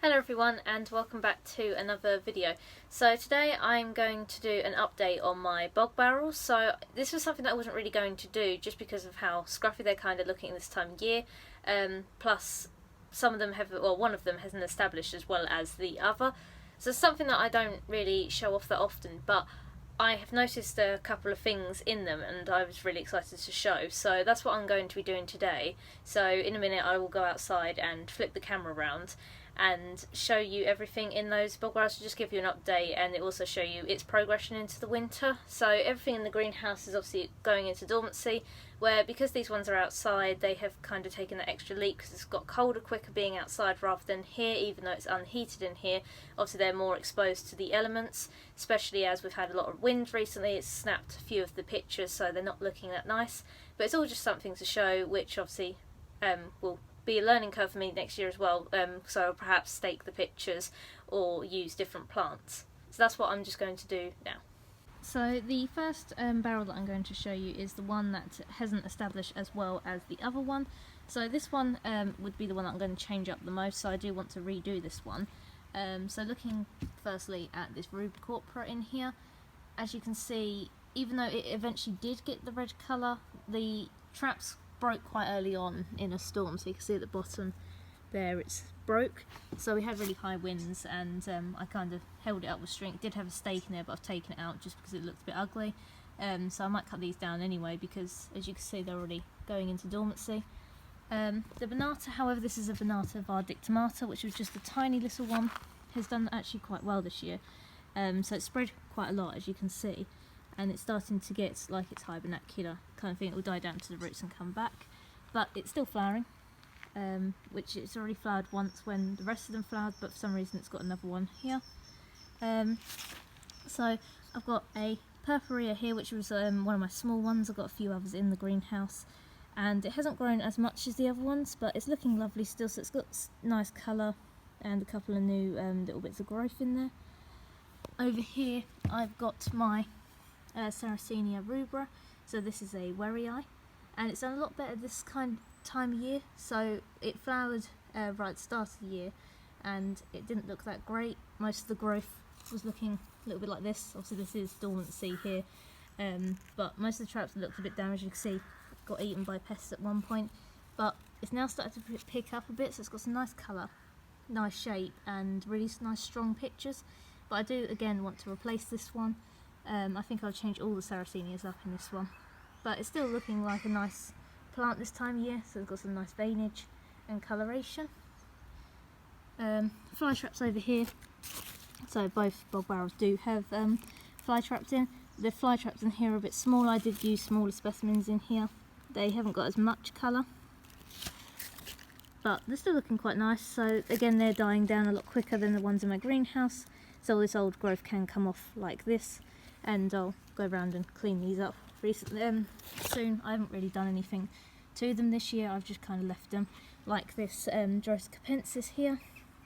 Hello everyone and welcome back to another video. So today I'm going to do an update on my bog barrels. So this was something that I wasn't really going to do just because of how scruffy they're kind of looking this time of year. Plus some of them have, well, one of them hasn't established as well as the other. So it's something that I don't really show off that often, but I have noticed a couple of things in them and I was really excited to show. So that's what I'm going to be doing today. So in a minute I will go outside and flip the camera around and show you everything in those bog barrels to just give you an update, and it also show you its progression into the winter. So everything in the greenhouse is obviously going into dormancy, where because these ones are outside they have kind of taken that extra leap because it's got colder quicker being outside rather than here, even though it's unheated in here. Obviously they're more exposed to the elements, especially as we've had a lot of wind recently. It's snapped a few of the pictures so they're not looking that nice, but it's all just something to show, which obviously will be a learning curve for me next year as well, so I'll perhaps stake the pictures or use different plants. So that's what I'm just going to do now. So the first barrel that I'm going to show you is the one that hasn't established as well as the other one. So this one would be the one that I'm going to change up the most, so I do want to redo this one. So looking firstly at this ruby corpora in here, as you can see, even though it eventually did get the red colour, the traps broke quite early on in a storm, so you can see at the bottom there it's broke. So we had really high winds and I kind of held it up with string. It did have a stake in there, but I've taken it out just because it looked a bit ugly. So I might cut these down anyway because, as you can see, they're already going into dormancy. The Banata, however, this is a Banata vardictomata, which was just a tiny little one, has done actually quite well this year. So it's spread quite a lot, as you can see, and it's starting to get like its hibernacula kind of thing. It will die down to the roots and come back, but it's still flowering, which it's already flowered once when the rest of them flowered, but for some reason it's got another one here. So I've got a purpurea here, which was one of my small ones. I've got a few others in the greenhouse, and it hasn't grown as much as the other ones, but it's looking lovely still. So it's got nice colour and a couple of new little bits of growth in there. Over here I've got my Sarracenia rubra. So this is a werryi, and it's done a lot better this kind of time of year. So it flowered right at the start of the year and it didn't look that great. Most of the growth was looking a little bit like this. Obviously this is dormancy here, but most of the traps looked a bit damaged. You can see it got eaten by pests at one point, but it's now started to pick up a bit, so it's got some nice colour, nice shape and really nice strong pictures. But I do again want to replace this one. I think I'll change all the Sarracenias up in this one, but it's still looking like a nice plant this time of year, so it's got some nice veinage and coloration. Fly traps over here, so both bog barrels do have fly traps in. The fly traps in here are a bit small. I did use smaller specimens in here. They haven't got as much colour, but they're still looking quite nice. So again, they're dying down a lot quicker than the ones in my greenhouse, so all this old growth can come off like this, and I'll go around and clean these up soon. I haven't really done anything to them this year. I've just kind of left them like this Drosera capensis here.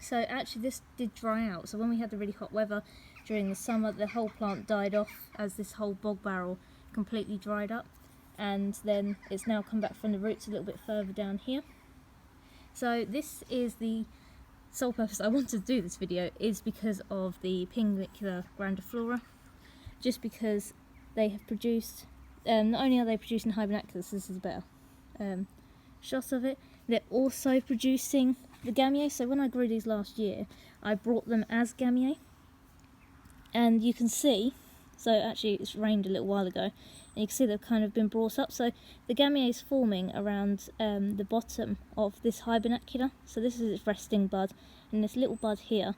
So actually this did dry out, so when we had the really hot weather during the summer, the whole plant died off as this whole bog barrel completely dried up, and then it's now come back from the roots a little bit further down here. So this is the sole purpose I wanted to do this video, is because of the Pinguicula grandiflora, just because they have produced, not only are they producing hibernaculus, this is a better shot of it, they're also producing the gemmae. So when I grew these last year, I brought them as gemmae, and you can see, so actually it's rained a little while ago, and you can see they've kind of been brought up. So the gemmae is forming around the bottom of this hibernacula. So this is its resting bud, and this little bud here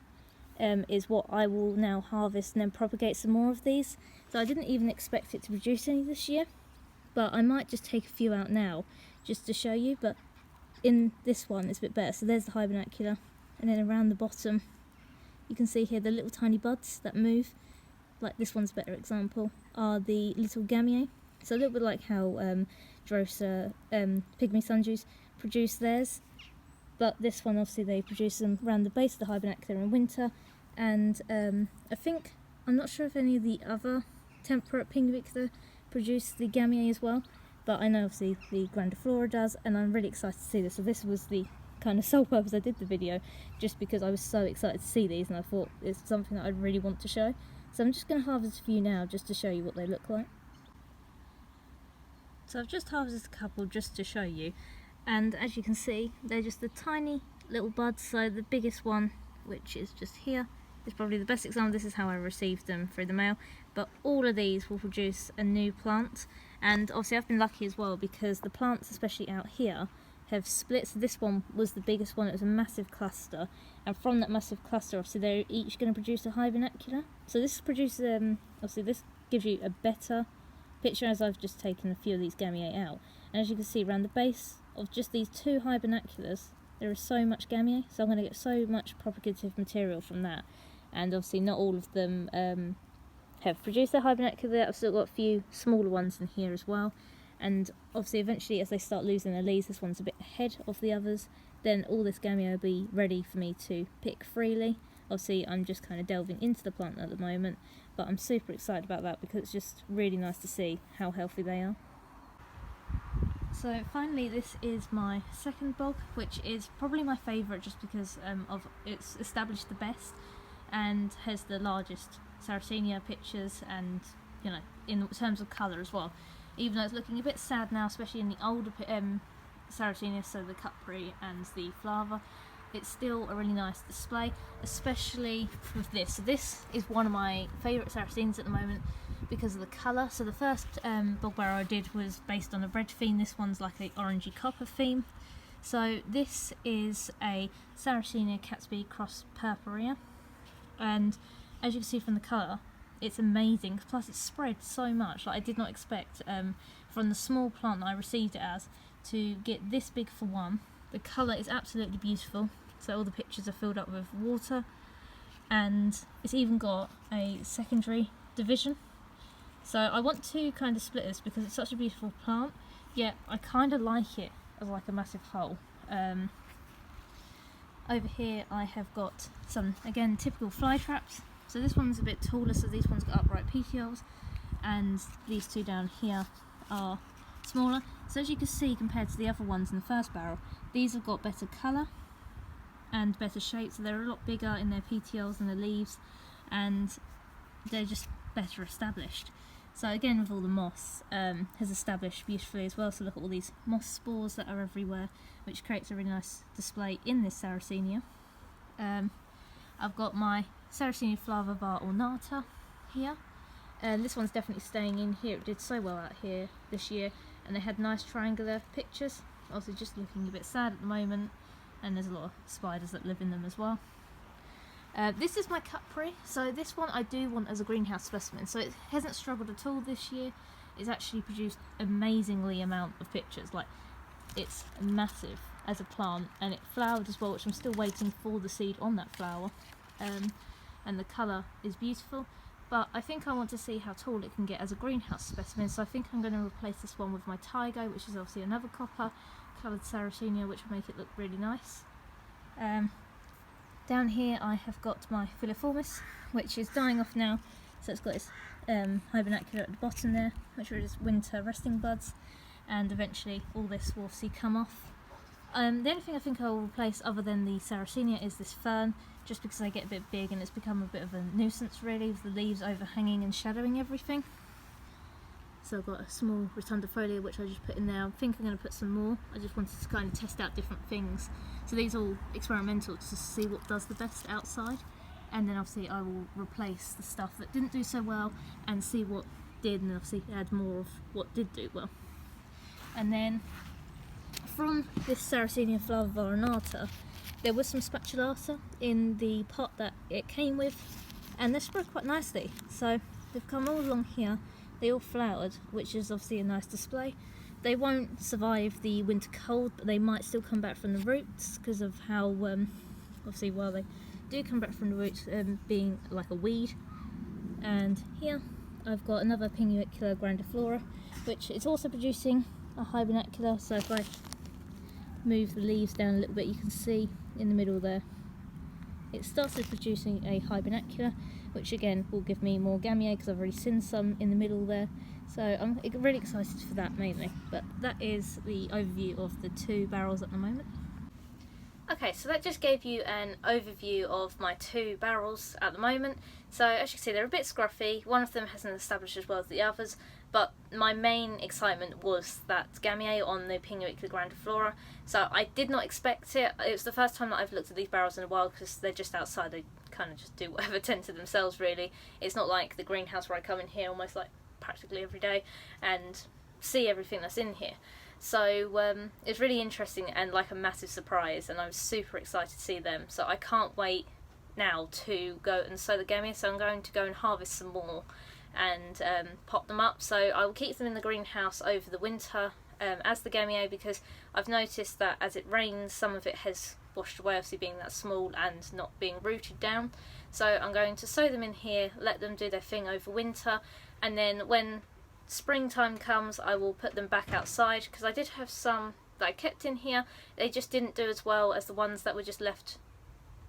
is what I will now harvest and then propagate some more of these. So I didn't even expect it to produce any this year, but I might just take a few out now just to show you. But in this one it's a bit better. So there's the hibernacula, and then around the bottom you can see here the little tiny buds that move, like this one's a better example, are the little gemmae. So a little bit like how Drosera pygmy sundews produce theirs, but this one obviously they produce them around the base of the hibernacula in winter. And I'm not sure if any of the other temperate Pinguicula produce the gemmae as well, but I know obviously the grandiflora does, and I'm really excited to see this. So this was the kind of sole purpose I did the video, just because I was so excited to see these and I thought it's something that I really want to show. So I'm just going to harvest a few now just to show you what they look like. So I've just harvested a couple just to show you, and as you can see they're just the tiny little buds. So the biggest one, which is just here, is probably the best example. This is how I received them through the mail, but all of these will produce a new plant. And obviously I've been lucky as well because the plants, especially out here, have split. So this one was the biggest one, it was a massive cluster, and from that massive cluster obviously they're each going to produce a hibernacula. So this produces, obviously this gives you a better picture as I've just taken a few of these gemmae out, and as you can see around the base of just these 2 hibernaculars there is so much gemmae, so I'm going to get so much propagative material from that. And obviously not all of them have produced their hibernacula. I've still got a few smaller ones in here as well, and obviously eventually as they start losing their leaves, this one's a bit ahead of the others, then all this gemmae will be ready for me to pick freely. Obviously I'm just kind of delving into the plant at the moment, but I'm super excited about that because it's just really nice to see how healthy they are. So finally, this is my second bog, which is probably my favourite just because of it's established the best and has the largest Sarracenia pictures, and you know, in terms of colour as well. Even though it's looking a bit sad now, especially in the older Sarracenia, so the Capri and the Flava, it's still a really nice display, especially with this. So this is one of my favourite Sarracenias at the moment because of the colour. So the first bog barrel I did was based on a red theme. This one's like a orangey copper theme. So this is a Sarracenia Catsby cross purpurea, and as you can see from the colour, it's amazing. Plus it's spread so much. Like I did not expect from the small plant that I received it as to get this big for one. The colour is absolutely beautiful. So all the pictures are filled up with water, and it's even got a secondary division. So I want to kind of split this because it's such a beautiful plant, yet I kind of like it as like a massive whole. Over here I have got some, again, typical fly traps. So this one's a bit taller, so these ones got upright petioles, and these 2 down here are smaller. So as you can see, compared to the other ones in the first barrel, these have got better colour and better shape, so they're a lot bigger in their petioles and the leaves, and they're just better established. So again, with all the moss, has established beautifully as well. So look at all these moss spores that are everywhere, which creates a really nice display in this Sarracenia. I've got my Sarracenia Flava var ornata here, and this one's definitely staying in here. It did so well out here this year, and they had nice triangular pictures. Also just looking a bit sad at the moment, and there's a lot of spiders that live in them as well. This is my Capri. So this one I do want as a greenhouse specimen, so it hasn't struggled at all this year. It's actually produced amazingly amount of pictures. Like, it's massive as a plant, and it flowered as well, which I'm still waiting for the seed on that flower. And the colour is beautiful, but I think I want to see how tall it can get as a greenhouse specimen, so I think I'm going to replace this one with my Tigo, which is obviously another copper coloured Sarracenia, which will make it look really nice. Down here I have got my Filiformis, which is dying off now, so it's got its hibernacula at the bottom there, which are its winter resting buds, and eventually all this will see come off. The only thing I think I will replace other than the Sarracenia is this fern, just because they get a bit big and it's become a bit of a nuisance really, with the leaves overhanging and shadowing everything. So I've got a small rotundifolia which I just put in there. I think I'm going to put some more. I just wanted to kind of test out different things. So these are all experimental to see what does the best outside, and then obviously I will replace the stuff that didn't do so well and see what did, and obviously add more of what did do well. And then from this Sarracenia Flava var ornata, there was some spatulata in the pot that it came with, and they spread quite nicely. So they've come all along here, they all flowered, which is obviously a nice display. They won't survive the winter cold, but they might still come back from the roots because of how, obviously while they do come back from the roots, being like a weed. And here I've got another Pinguicula grandiflora, which is also producing a hibernacula. So if I move the leaves down a little bit, you can see in the middle there it started producing a hibernacula, which again will give me more gemmae because I've already seen some in the middle there. So I'm really excited for that mainly. But that is the overview of the 2 barrels at the moment. Okay, so that just gave you an overview of my two barrels at the moment. So as you can see, they're a bit scruffy. One of them hasn't established as well as the others, but my main excitement was that gemmae on the Pinguicula grandiflora. So I did not expect it. It was the first time that I've looked at these barrels in a while because they're just outside. They kind of just do whatever tend to themselves, really. It's not like the greenhouse where I come in here almost like practically every day and see everything that's in here. So it's really interesting and like a massive surprise, and I'm super excited to see them. So I can't wait now to go and sow the gemmae. So I'm going to go and harvest some more and pop them up. So I will keep them in the greenhouse over the winter as the gemmae, because I've noticed that as it rains, some of it has washed away, obviously being that small and not being rooted down. So I'm going to sow them in here, let them do their thing over winter, and then when springtime comes I will put them back outside, because I did have some that I kept in here. They just didn't do as well as the ones that were just left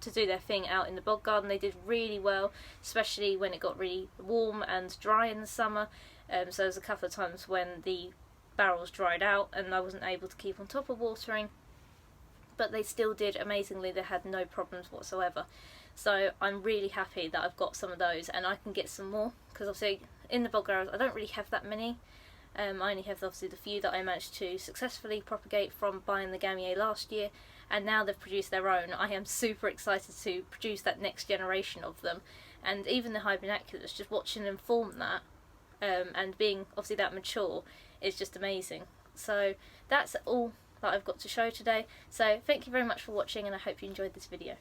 to do their thing out in the bog garden. They did really well, especially when it got really warm and dry in the summer. So there's a couple of times when the barrels dried out and I wasn't able to keep on top of watering, but they still did amazingly. They had no problems whatsoever. So I'm really happy that I've got some of those, and I can get some more, because obviously in the bog barrels I don't really have that many. I only have obviously the few that I managed to successfully propagate from buying the gemmae last year, and now they've produced their own. I am super excited to produce that next generation of them, and even the hybernaculus, just watching them form that and being obviously that mature is just amazing. So that's all that I've got to show today. So thank you very much for watching, and I hope you enjoyed this video.